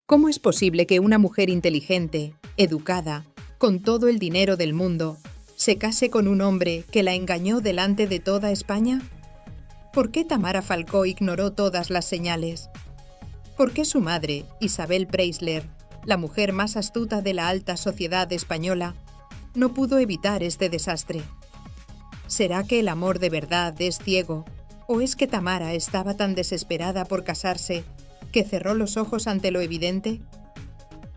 ¿Cómo es posible que una mujer inteligente, educada, con todo el dinero del mundo, se case con un hombre que la engañó delante de toda España? ¿Por qué Tamara Falcó ignoró todas las señales? ¿Por qué su madre, Isabel Preisler, la mujer más astuta de la alta sociedad española, no pudo evitar este desastre? ¿Será que el amor de verdad es ciego? ¿O es que Tamara estaba tan desesperada por casarse que cerró los ojos ante lo evidente?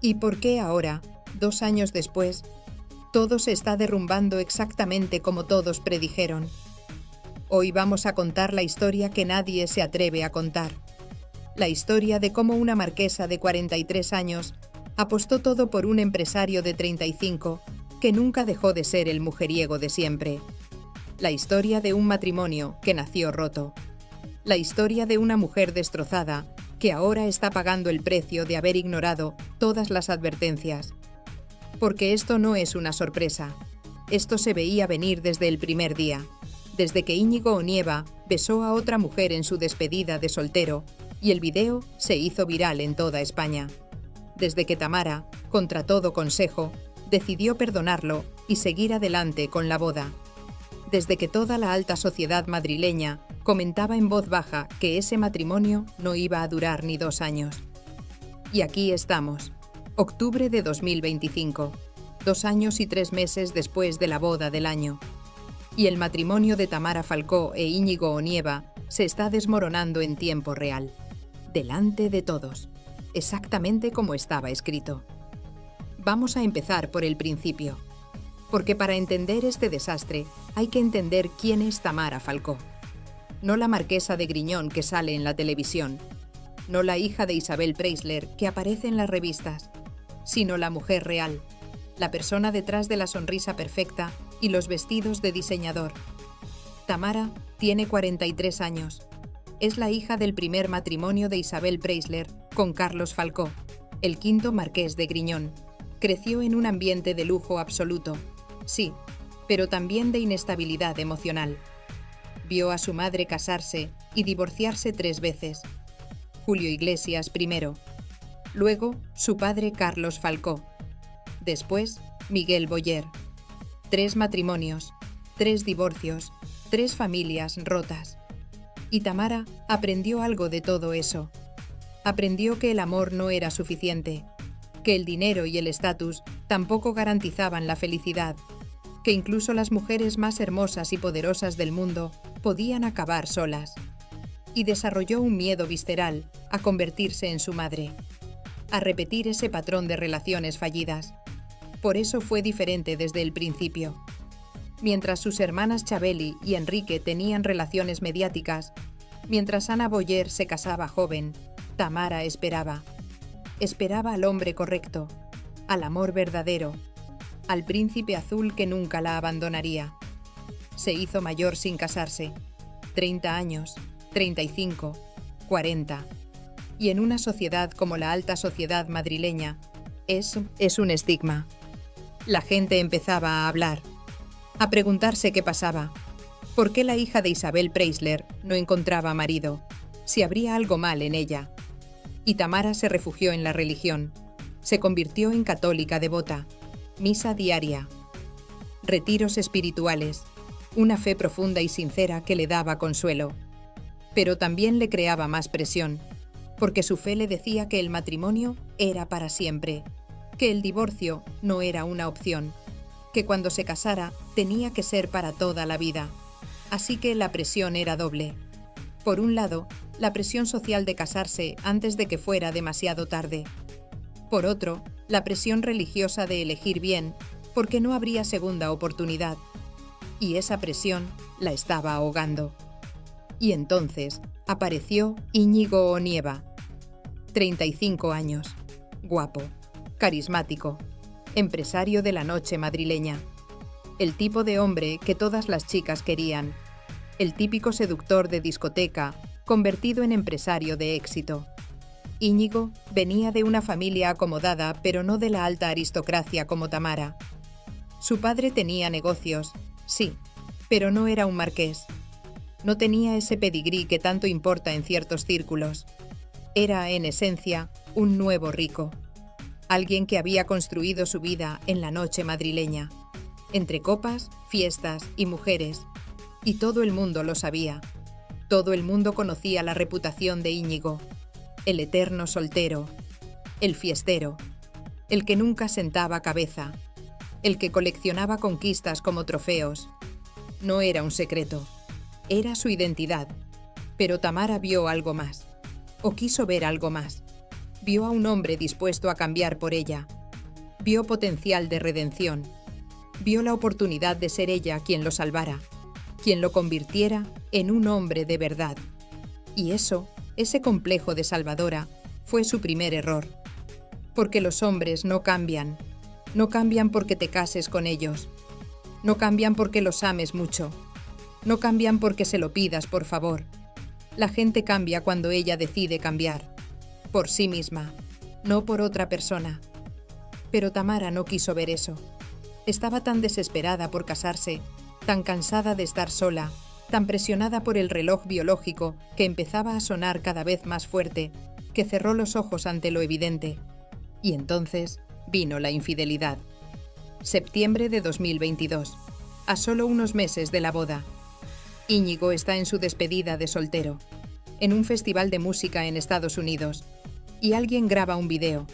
¿Y por qué ahora, 2 años después, todo se está derrumbando exactamente como todos predijeron? Hoy vamos a contar la historia que nadie se atreve a contar. La historia de cómo una marquesa de 43 años apostó todo por un empresario de 35 que nunca dejó de ser el mujeriego de siempre. La historia de un matrimonio que nació roto. La historia de una mujer destrozada que ahora está pagando el precio de haber ignorado todas las advertencias. Porque esto no es una sorpresa. Esto se veía venir desde el primer día, desde que Íñigo Onieva besó a otra mujer en su despedida de soltero y el video se hizo viral en toda España. Desde que Tamara, contra todo consejo, decidió perdonarlo y seguir adelante con la boda. Desde que toda la alta sociedad madrileña comentaba en voz baja que ese matrimonio no iba a durar ni 2 años. Y aquí estamos, octubre de 2025, 2 años y 3 meses después de la boda del año. Y el matrimonio de Tamara Falcó e Íñigo Onieva se está desmoronando en tiempo real, delante de todos, exactamente como estaba escrito. Vamos a empezar por el principio, porque para entender este desastre hay que entender quién es Tamara Falcó. No la marquesa de Griñón que sale en la televisión, no la hija de Isabel Preisler que aparece en las revistas, sino la mujer real, la persona detrás de la sonrisa perfecta y los vestidos de diseñador. Tamara tiene 43 años. Es la hija del primer matrimonio de Isabel Preisler con Carlos Falcó, el quinto marqués de Griñón. Creció en un ambiente de lujo absoluto, sí, pero también de inestabilidad emocional. Vio a su madre casarse y divorciarse 3 veces. Julio Iglesias primero, luego su padre Carlos Falcó, después Miguel Boyer. 3 matrimonios, 3 divorcios, 3 familias rotas. Y Tamara aprendió algo de todo eso. Aprendió que el amor no era suficiente, que el dinero y el estatus tampoco garantizaban la felicidad, que incluso las mujeres más hermosas y poderosas del mundo podían acabar solas. Y desarrolló un miedo visceral a convertirse en su madre, a repetir ese patrón de relaciones fallidas. Por eso fue diferente desde el principio. Mientras sus hermanas Chabeli y Enrique tenían relaciones mediáticas, mientras Ana Boyer se casaba joven, Tamara esperaba. Esperaba al hombre correcto, al amor verdadero, al príncipe azul que nunca la abandonaría. Se hizo mayor sin casarse, 30 años, 35, 40. Y en una sociedad como la alta sociedad madrileña, eso es un estigma. La gente empezaba a hablar, a preguntarse qué pasaba. ¿Por qué la hija de Isabel Preisler no encontraba marido? Si habría algo mal en ella. Y Tamara se refugió en la religión. Se convirtió en católica devota. Misa diaria. Retiros espirituales. Una fe profunda y sincera que le daba consuelo. Pero también le creaba más presión, porque su fe le decía que el matrimonio era para siempre, que el divorcio no era una opción, que cuando se casara tenía que ser para toda la vida. Así que la presión era doble. Por un lado, la presión social de casarse antes de que fuera demasiado tarde. Por otro, la presión religiosa de elegir bien, porque no habría segunda oportunidad. Y esa presión la estaba ahogando. Y entonces apareció Íñigo Onieva. 35 años, guapo, carismático, empresario de la noche madrileña. El tipo de hombre que todas las chicas querían. El típico seductor de discoteca, convertido en empresario de éxito. Íñigo venía de una familia acomodada, pero no de la alta aristocracia como Tamara. Su padre tenía negocios, sí, pero no era un marqués. No tenía ese pedigrí que tanto importa en ciertos círculos. Era, en esencia, un nuevo rico. Alguien que había construido su vida en la noche madrileña, entre copas, fiestas y mujeres. Y todo el mundo lo sabía. Todo el mundo conocía la reputación de Íñigo, el eterno soltero, el fiestero, el que nunca sentaba cabeza, el que coleccionaba conquistas como trofeos. No era un secreto, era su identidad. Pero Tamara vio algo más, o quiso ver algo más. Vio a un hombre dispuesto a cambiar por ella. Vio potencial de redención. Vio la oportunidad de ser ella quien lo salvara, quien lo convirtiera en un hombre de verdad. Y ese complejo de salvadora, fue su primer error. Porque los hombres no cambian. No cambian porque te cases con ellos. No cambian porque los ames mucho. No cambian porque se lo pidas por favor. La gente cambia cuando ella decide cambiar. Por sí misma, no por otra persona. Pero Tamara no quiso ver eso. Estaba tan desesperada por casarse, tan cansada de estar sola, tan presionada por el reloj biológico que empezaba a sonar cada vez más fuerte, que cerró los ojos ante lo evidente. Y entonces vino la infidelidad. Septiembre de 2022, a solo unos meses de la boda. Íñigo está en su despedida de soltero, en un festival de música en Estados Unidos, y alguien graba un video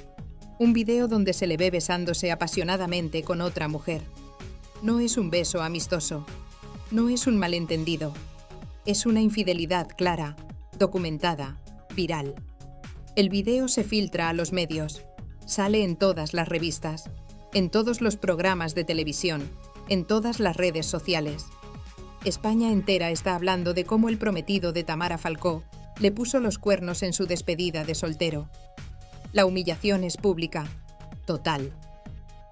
donde se le ve besándose apasionadamente con otra mujer. No es un beso amistoso, no es un malentendido, es una infidelidad clara, documentada, viral. El video se filtra a los medios, sale en todas las revistas, en todos los programas de televisión, en todas las redes sociales. España entera está hablando de cómo el prometido de Tamara Falcó le puso los cuernos en su despedida de soltero. La humillación es pública, total,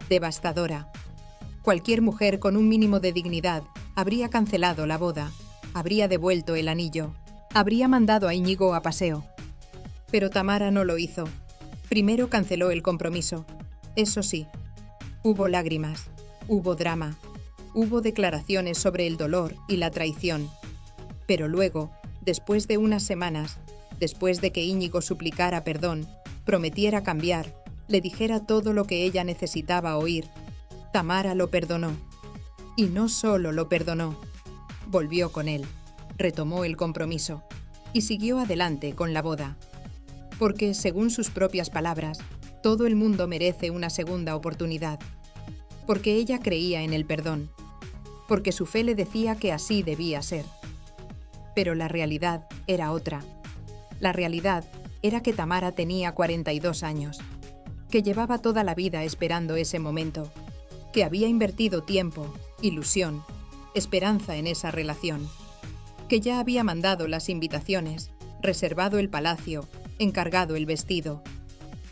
devastadora. Cualquier mujer con un mínimo de dignidad habría cancelado la boda, habría devuelto el anillo, habría mandado a Íñigo a paseo. Pero Tamara no lo hizo. Primero canceló el compromiso. Eso sí, hubo lágrimas, hubo drama. Hubo declaraciones sobre el dolor y la traición. Pero luego, después de unas semanas, después de que Íñigo suplicara perdón, prometiera cambiar, le dijera todo lo que ella necesitaba oír, Tamara lo perdonó. Y no solo lo perdonó, volvió con él, retomó el compromiso y siguió adelante con la boda. Porque, según sus propias palabras, todo el mundo merece una segunda oportunidad. Porque ella creía en el perdón. Porque su fe le decía que así debía ser. Pero la realidad era otra. La realidad era que Tamara tenía 42 años, que llevaba toda la vida esperando ese momento, que había invertido tiempo, ilusión, esperanza en esa relación, que ya había mandado las invitaciones, reservado el palacio, encargado el vestido,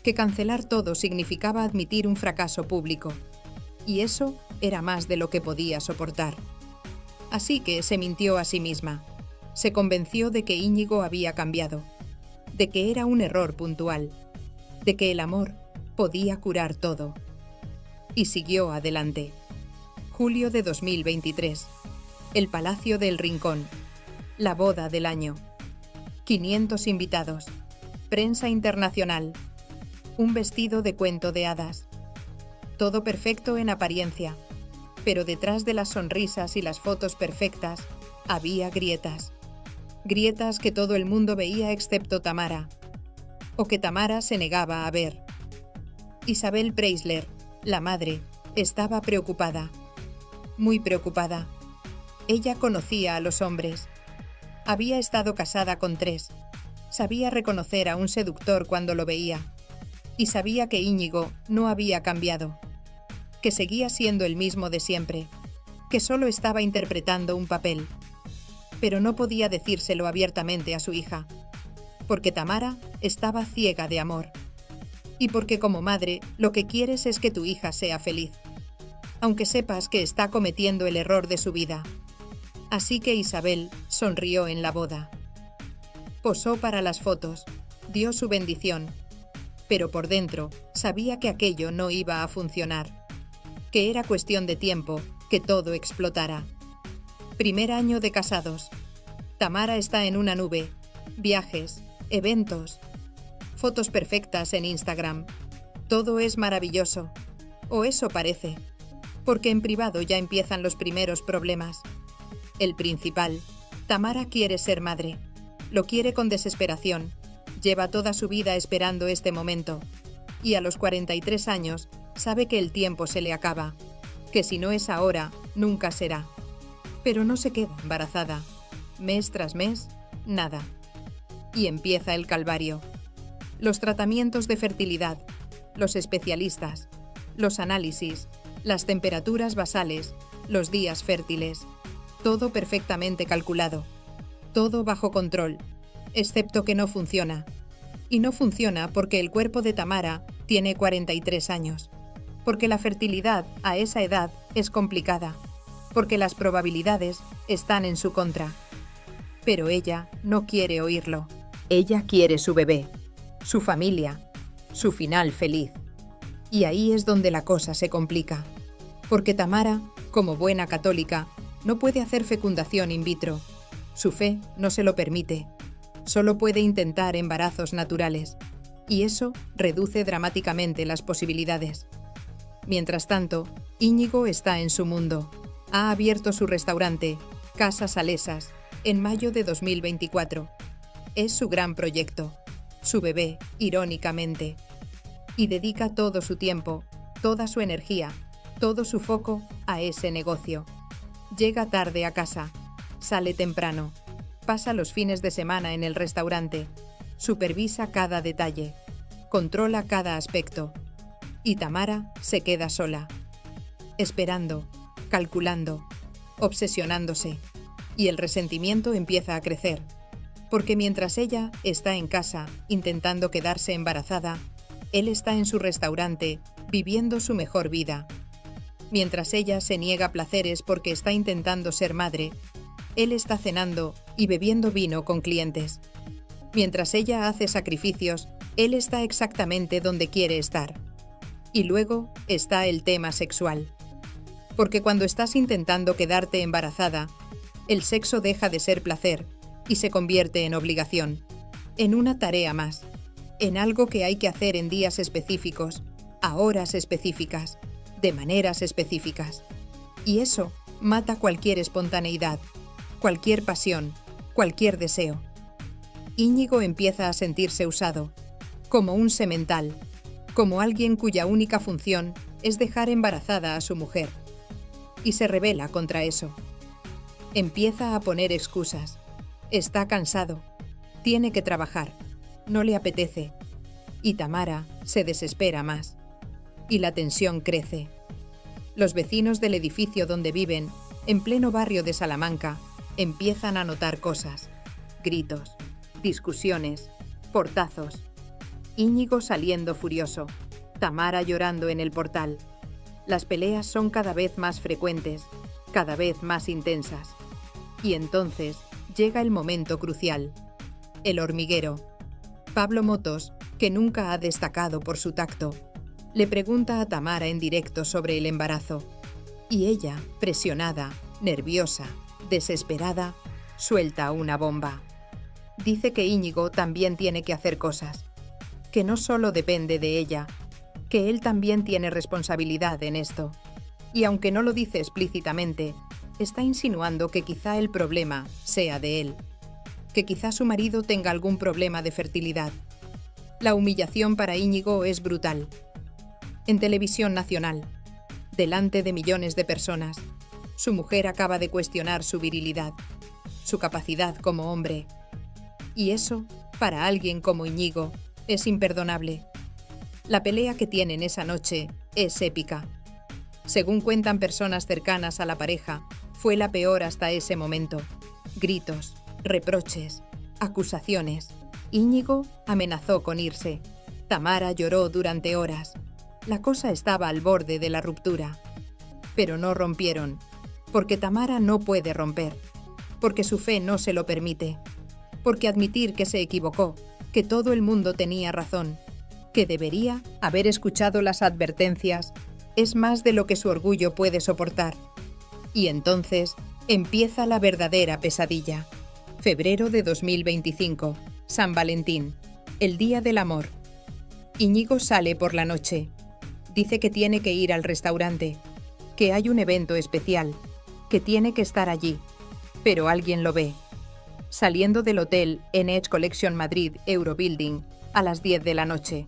que cancelar todo significaba admitir un fracaso público, y eso era más de lo que podía soportar. Así que se mintió a sí misma, se convenció de que Íñigo había cambiado, de que era un error puntual, de que el amor podía curar todo. Y siguió adelante. Julio de 2023. El Palacio del Rincón. La boda del año. 500 invitados. Prensa internacional. Un vestido de cuento de hadas. Todo perfecto en apariencia, pero detrás de las sonrisas y las fotos perfectas había grietas. Grietas que todo el mundo veía excepto Tamara, o que Tamara se negaba a ver. Isabel Preisler, la madre, estaba preocupada, muy preocupada. Ella conocía a los hombres. Había estado casada con 3. Sabía reconocer a un seductor cuando lo veía. Y sabía que Íñigo no había cambiado, que seguía siendo el mismo de siempre, que solo estaba interpretando un papel. Pero no podía decírselo abiertamente a su hija, porque Tamara estaba ciega de amor. Y porque como madre lo que quieres es que tu hija sea feliz, aunque sepas que está cometiendo el error de su vida. Así que Isabel sonrió en la boda. Posó para las fotos, dio su bendición, pero por dentro sabía que aquello no iba a funcionar, que era cuestión de tiempo que todo explotara. Primer año de casados. Tamara está en una nube. Viajes, eventos. fotos perfectas en Instagram. Todo es maravilloso, o eso parece, porque en privado ya empiezan los primeros problemas. El principal, Tamara quiere ser madre, lo quiere con desesperación, lleva toda su vida esperando este momento, y a los 43 años sabe que el tiempo se le acaba, que si no es ahora, nunca será. Pero no se queda embarazada. Mes tras mes, nada. Y empieza el calvario. Los tratamientos de fertilidad, los especialistas, los análisis, las temperaturas basales, los días fértiles, todo perfectamente calculado, todo bajo control, excepto que no funciona. Y no funciona porque el cuerpo de Tamara tiene 43 años, porque la fertilidad a esa edad es complicada, porque las probabilidades están en su contra. Pero ella no quiere oírlo. Ella quiere su bebé, su familia, su final feliz. Y ahí es donde la cosa se complica, porque Tamara, como buena católica, no puede hacer fecundación in vitro. Su fe no se lo permite. Solo puede intentar embarazos naturales, y eso reduce dramáticamente las posibilidades. Mientras tanto, Íñigo está en su mundo. Ha abierto su restaurante, Casas Salesas, en mayo de 2024. Es su gran proyecto, su bebé, irónicamente. Y dedica todo su tiempo, toda su energía, todo su foco a ese negocio. Llega tarde a casa, sale temprano, pasa los fines de semana en el restaurante, supervisa cada detalle, controla cada aspecto. Y Tamara se queda sola, esperando, calculando, obsesionándose. Y el resentimiento empieza a crecer, porque mientras ella está en casa intentando quedarse embarazada, él está en su restaurante viviendo su mejor vida. Mientras ella se niega placeres porque está intentando ser madre, él está cenando y bebiendo vino con clientes. Mientras ella hace sacrificios, él está exactamente donde quiere estar. Y luego está el tema sexual. Porque cuando estás intentando quedarte embarazada, el sexo deja de ser placer y se convierte en obligación, en una tarea más, en algo que hay que hacer en días específicos, a horas específicas, de maneras específicas. Y eso mata cualquier espontaneidad, cualquier pasión, cualquier deseo. Íñigo empieza a sentirse usado, como un semental, como alguien cuya única función es dejar embarazada a su mujer. Y se rebela contra eso. Empieza a poner excusas. Está cansado. Tiene que trabajar. No le apetece. Y Tamara se desespera más. Y la tensión crece. Los vecinos del edificio donde viven, en pleno barrio de Salamanca, empiezan a notar cosas. Gritos, discusiones, portazos. Íñigo saliendo furioso. Tamara llorando en el portal. Las peleas son cada vez más frecuentes, cada vez más intensas. Y entonces llega el momento crucial. El hormiguero. Pablo Motos, que nunca ha destacado por su tacto, le pregunta a Tamara en directo sobre el embarazo. Y ella, presionada, nerviosa, desesperada, suelta una bomba. Dice que Íñigo también tiene que hacer cosas, que no solo depende de ella, que él también tiene responsabilidad en esto. Y aunque no lo dice explícitamente, está insinuando que quizá el problema sea de él, que quizá su marido tenga algún problema de fertilidad. La humillación para Íñigo es brutal. En televisión nacional, delante de millones de personas, su mujer acaba de cuestionar su virilidad, su capacidad como hombre. Y eso, para alguien como Íñigo, es imperdonable. La pelea que tienen esa noche es épica. Según cuentan personas cercanas a la pareja, fue la peor hasta ese momento. Gritos, reproches, acusaciones. Íñigo amenazó con irse. Tamara lloró durante horas. La cosa estaba al borde de la ruptura. Pero no rompieron, porque Tamara no puede romper, porque su fe no se lo permite, porque admitir que se equivocó, que todo el mundo tenía razón, que debería haber escuchado las advertencias, es más de lo que su orgullo puede soportar. Y entonces empieza la verdadera pesadilla. Febrero de 2025, San Valentín. El día del amor. Íñigo sale por la noche. Dice que tiene que ir al restaurante, que hay un evento especial, que tiene que estar allí, pero alguien lo ve. Saliendo del hotel en Edge Collection Madrid Eurobuilding a las 10 de la noche,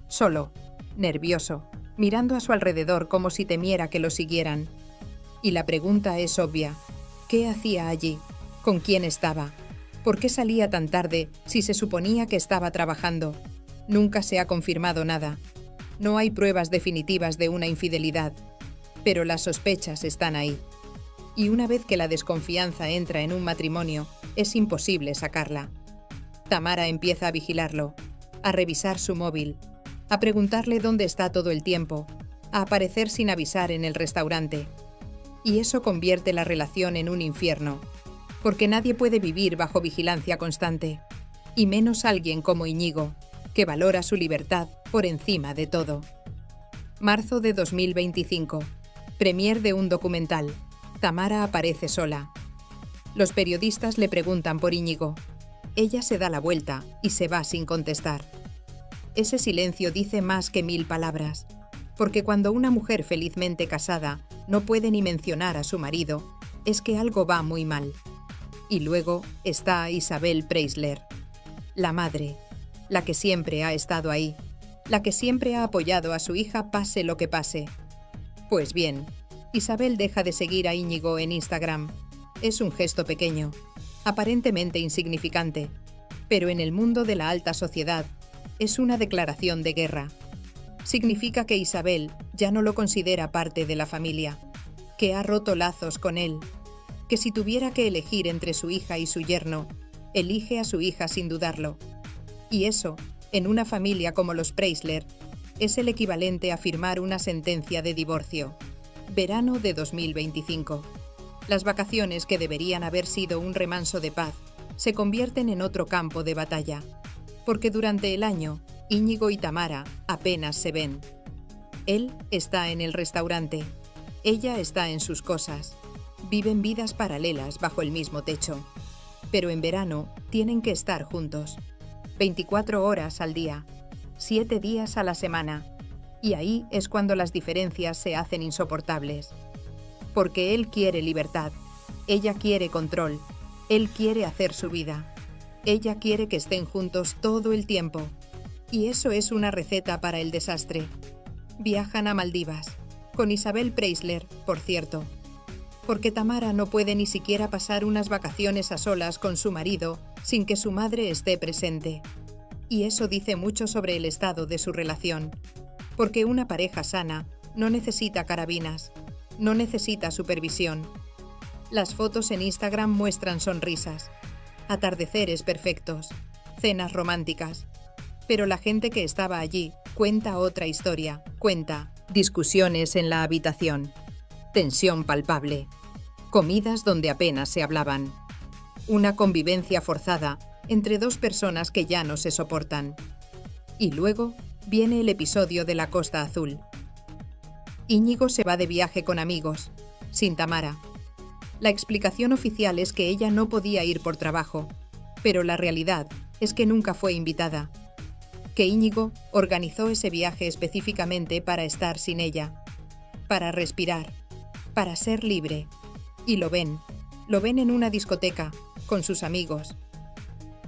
solo, nervioso, mirando a su alrededor como si temiera que lo siguieran. Y la pregunta es obvia: ¿qué hacía allí? ¿Con quién estaba? ¿Por qué salía tan tarde si se suponía que estaba trabajando? Nunca se ha confirmado nada. No hay pruebas definitivas de una infidelidad, pero las sospechas están ahí. Y una vez que la desconfianza entra en un matrimonio, es imposible sacarla. Tamara empieza a vigilarlo, a revisar su móvil, a preguntarle dónde está todo el tiempo, a aparecer sin avisar en el restaurante. Y eso convierte la relación en un infierno, porque nadie puede vivir bajo vigilancia constante, y menos alguien como Íñigo, que valora su libertad por encima de todo. Marzo de 2025. Premier de un documental. Tamara aparece sola. Los periodistas le preguntan por Íñigo. Ella se da la vuelta y se va sin contestar. Ese silencio dice más que 1000 palabras, porque cuando una mujer felizmente casada no puede ni mencionar a su marido, es que algo va muy mal. Y luego está Isabel Preisler, la madre, la que siempre ha estado ahí, la que siempre ha apoyado a su hija pase lo que pase. Pues bien, Isabel deja de seguir a Íñigo en Instagram. Es un gesto pequeño, aparentemente insignificante, pero en el mundo de la alta sociedad es una declaración de guerra. Significa que Isabel ya no lo considera parte de la familia, que ha roto lazos con él, que si tuviera que elegir entre su hija y su yerno, elige a su hija sin dudarlo. Y eso, en una familia como los Preisler, es el equivalente a firmar una sentencia de divorcio. Verano de 2025. Las vacaciones que deberían haber sido un remanso de paz se convierten en otro campo de batalla, porque durante el año, Íñigo y Tamara apenas se ven. Él está en el restaurante, ella está en sus cosas. Viven vidas paralelas bajo el mismo techo. Pero en verano tienen que estar juntos. 24 horas al día, 7 días a la semana. Y ahí es cuando las diferencias se hacen insoportables. Porque él quiere libertad, ella quiere control, él quiere hacer su vida. Ella quiere que estén juntos todo el tiempo. Y eso es una receta para el desastre. Viajan a Maldivas, con Isabel Preisler, por cierto. Porque Tamara no puede ni siquiera pasar unas vacaciones a solas con su marido sin que su madre esté presente. Y eso dice mucho sobre el estado de su relación. Porque una pareja sana no necesita carabinas, no necesita supervisión. Las fotos en Instagram muestran sonrisas, atardeceres perfectos, cenas románticas. Pero la gente que estaba allí cuenta otra historia, cuenta discusiones en la habitación, tensión palpable, comidas donde apenas se hablaban, una convivencia forzada entre dos personas que ya no se soportan. Y luego viene el episodio de la Costa Azul. Íñigo se va de viaje con amigos, sin Tamara. La explicación oficial es que ella no podía ir por trabajo, pero la realidad es que nunca fue invitada. Que Íñigo organizó ese viaje específicamente para estar sin ella, para respirar, para ser libre. Y lo ven en una discoteca, con sus amigos.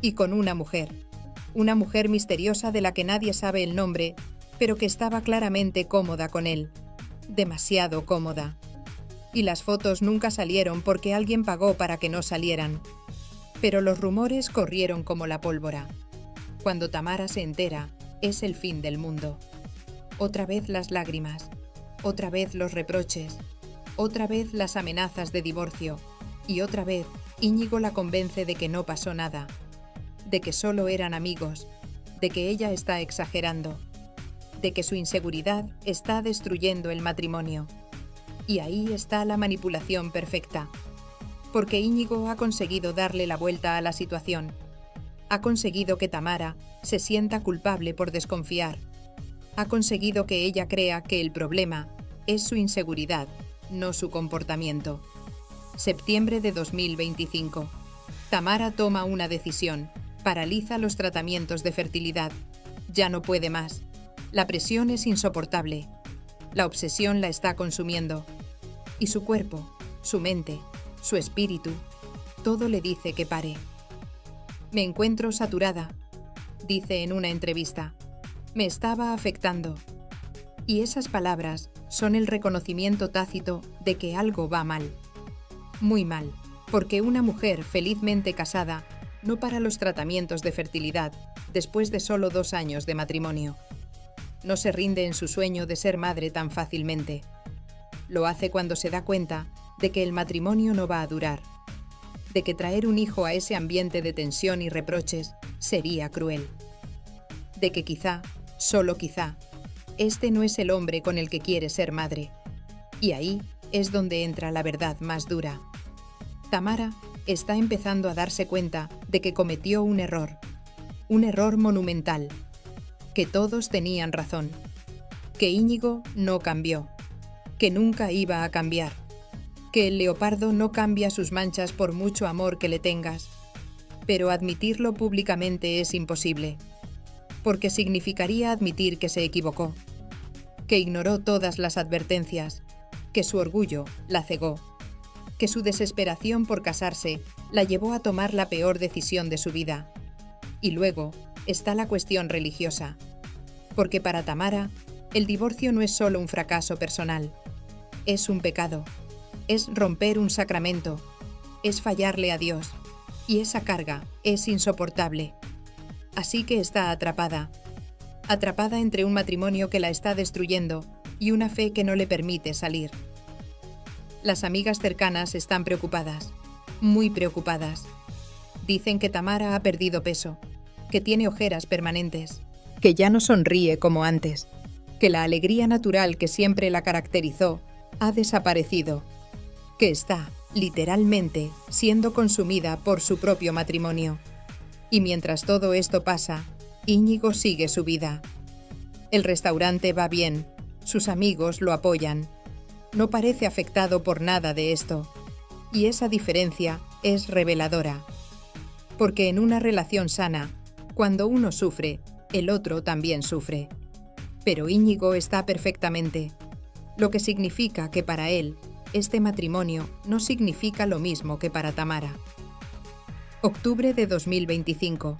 Y con una mujer misteriosa de la que nadie sabe el nombre, pero que estaba claramente cómoda con él, demasiado cómoda. Y las fotos nunca salieron porque alguien pagó para que no salieran. Pero los rumores corrieron como la pólvora. Cuando Tamara se entera, es el fin del mundo. Otra vez las lágrimas, otra vez los reproches, otra vez las amenazas de divorcio, y otra vez Íñigo la convence de que no pasó nada, de que solo eran amigos, de que ella está exagerando, de que su inseguridad está destruyendo el matrimonio. Y ahí está la manipulación perfecta, porque Íñigo ha conseguido darle la vuelta a la situación. Ha conseguido que Tamara se sienta culpable por desconfiar. Ha conseguido que ella crea que el problema es su inseguridad, no su comportamiento. Septiembre de 2025. Tamara toma una decisión. Paraliza los tratamientos de fertilidad. Ya no puede más. La presión es insoportable. La obsesión la está consumiendo. Y su cuerpo, su mente, su espíritu, todo le dice que pare. Me encuentro saturada, dice en una entrevista. Me estaba afectando. Y esas palabras son el reconocimiento tácito de que algo va mal. Muy mal, porque una mujer felizmente casada no para los tratamientos de fertilidad después de solo 2 años de matrimonio. No se rinde en su sueño de ser madre tan fácilmente. Lo hace cuando se da cuenta de que el matrimonio no va a durar, de que traer un hijo a ese ambiente de tensión y reproches sería cruel, de que quizá, solo quizá, este no es el hombre con el que quiere ser madre. Y ahí es donde entra la verdad más dura. Tamara está empezando a darse cuenta de que cometió un error monumental, que todos tenían razón, que Íñigo no cambió, que nunca iba a cambiar, que el leopardo no cambia sus manchas por mucho amor que le tengas, pero admitirlo públicamente es imposible, porque significaría admitir que se equivocó, que ignoró todas las advertencias, que su orgullo la cegó, que su desesperación por casarse la llevó a tomar la peor decisión de su vida. Y luego está la cuestión religiosa, porque para Tamara el divorcio no es solo un fracaso personal, es un pecado, es romper un sacramento, es fallarle a Dios, y esa carga es insoportable. Así que está atrapada entre un matrimonio que la está destruyendo y una fe que no le permite salir. Las amigas cercanas están preocupadas, muy preocupadas. Dicen que Tamara ha perdido peso, que tiene ojeras permanentes, que ya no sonríe como antes, que la alegría natural que siempre la caracterizó ha desaparecido, que está, literalmente, siendo consumida por su propio matrimonio. Y mientras todo esto pasa, Íñigo sigue su vida. El restaurante va bien, sus amigos lo apoyan. No parece afectado por nada de esto. Y esa diferencia es reveladora. Porque en una relación sana, cuando uno sufre, el otro también sufre. Pero Íñigo está perfectamente, lo que significa que para él, este matrimonio no significa lo mismo que para Tamara. Octubre de 2025,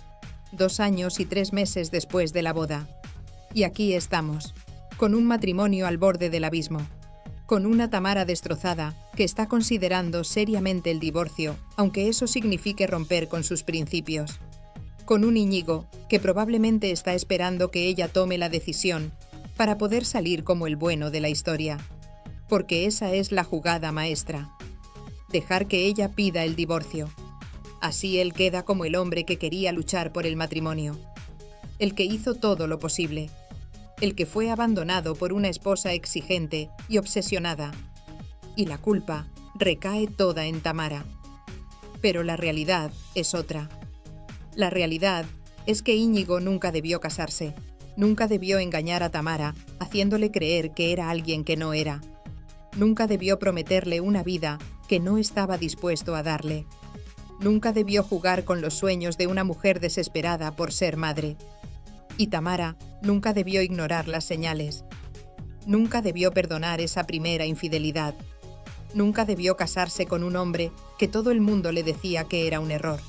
2 años y 3 meses después de la boda. Y aquí estamos, con un matrimonio al borde del abismo, con una Tamara destrozada que está considerando seriamente el divorcio, aunque eso signifique romper con sus principios. Con un Íñigo que probablemente está esperando que ella tome la decisión para poder salir como el bueno de la historia, porque esa es la jugada maestra. Dejar que ella pida el divorcio. Así él queda como el hombre que quería luchar por el matrimonio, el que hizo todo lo posible, el que fue abandonado por una esposa exigente y obsesionada. Y la culpa recae toda en Tamara. Pero la realidad es otra. La realidad es que Íñigo nunca debió casarse, nunca debió engañar a Tamara, haciéndole creer que era alguien que no era. Nunca debió prometerle una vida que no estaba dispuesto a darle. Nunca debió jugar con los sueños de una mujer desesperada por ser madre. Y Tamara nunca debió ignorar las señales. Nunca debió perdonar esa primera infidelidad. Nunca debió casarse con un hombre que todo el mundo le decía que era un error.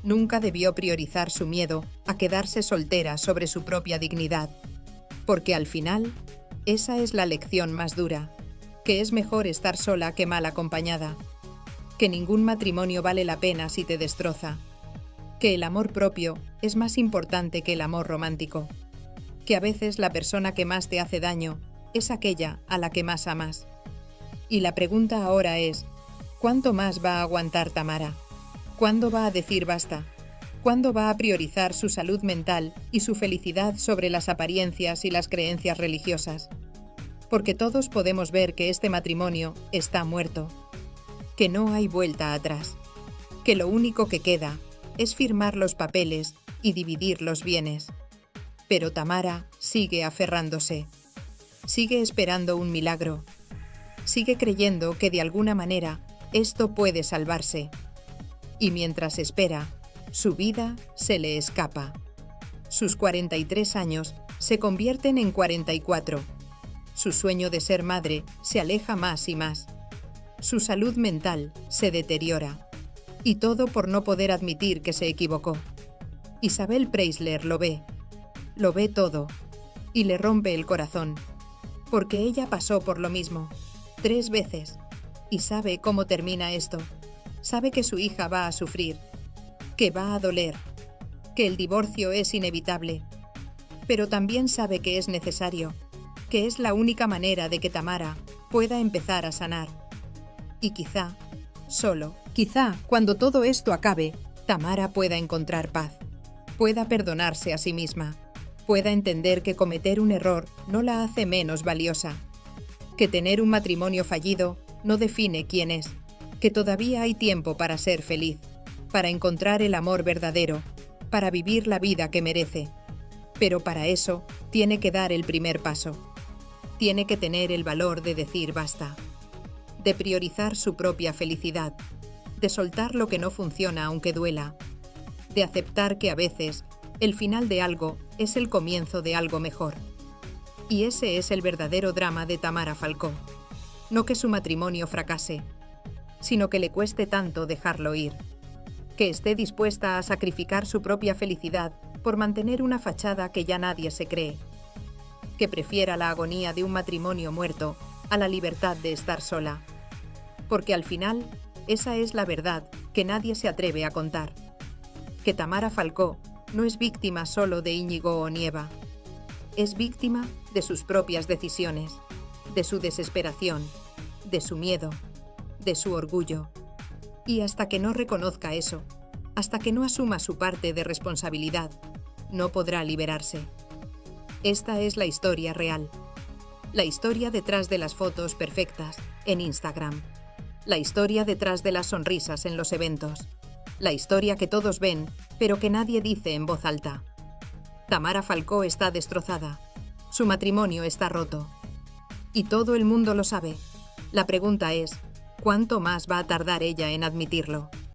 Nunca debió priorizar su miedo a quedarse soltera sobre su propia dignidad. Porque al final, esa es la lección más dura, que es mejor estar sola que mal acompañada. Que ningún matrimonio vale la pena si te destroza. Que el amor propio es más importante que el amor romántico. Que a veces la persona que más te hace daño es aquella a la que más amas. Y la pregunta ahora es, ¿cuánto más va a aguantar Tamara? ¿Cuándo va a decir basta? ¿Cuándo va a priorizar su salud mental y su felicidad sobre las apariencias y las creencias religiosas? Porque todos podemos ver que este matrimonio está muerto, que no hay vuelta atrás, que lo único que queda es firmar los papeles y dividir los bienes. Pero Tamara sigue aferrándose, sigue esperando un milagro, sigue creyendo que de alguna manera esto puede salvarse. Y mientras espera, Su vida se le escapa. Sus 43 años se convierten en 44. Su sueño de ser madre se aleja más y más. Su salud mental se deteriora. Y todo por no poder admitir que se equivocó. Isabel Preisler lo ve todo, y le rompe el corazón, porque ella pasó por lo mismo, 3 veces, y sabe cómo termina esto. Sabe que su hija va a sufrir, que va a doler, que el divorcio es inevitable, pero también sabe que es necesario, que es la única manera de que Tamara pueda empezar a sanar. Y quizá, cuando todo esto acabe, Tamara pueda encontrar paz, pueda perdonarse a sí misma, pueda entender que cometer un error no la hace menos valiosa, que tener un matrimonio fallido no define quién es, que todavía hay tiempo para ser feliz, para encontrar el amor verdadero, para vivir la vida que merece. Pero para eso tiene que dar el primer paso. Tiene que tener el valor de decir basta, de priorizar su propia felicidad, de soltar lo que no funciona aunque duela, de aceptar que a veces el final de algo es el comienzo de algo mejor. Y ese es el verdadero drama de Tamara Falcó. No que su matrimonio fracase, sino que le cueste tanto dejarlo ir, que esté dispuesta a sacrificar su propia felicidad por mantener una fachada que ya nadie se cree, que prefiera la agonía de un matrimonio muerto a la libertad de estar sola. Porque al final, esa es la verdad que nadie se atreve a contar. Que Tamara Falcó no es víctima solo de Íñigo Onieva. Es víctima de sus propias decisiones, de su desesperación, de su miedo, de su orgullo. Y hasta que no reconozca eso, hasta que no asuma su parte de responsabilidad, no podrá liberarse. Esta es la historia real. La historia detrás de las fotos perfectas en Instagram. La historia detrás de las sonrisas en los eventos. La historia que todos ven, pero que nadie dice en voz alta. Tamara Falcó está destrozada. Su matrimonio está roto. Y todo el mundo lo sabe. La pregunta es, ¿cuánto más va a tardar ella en admitirlo?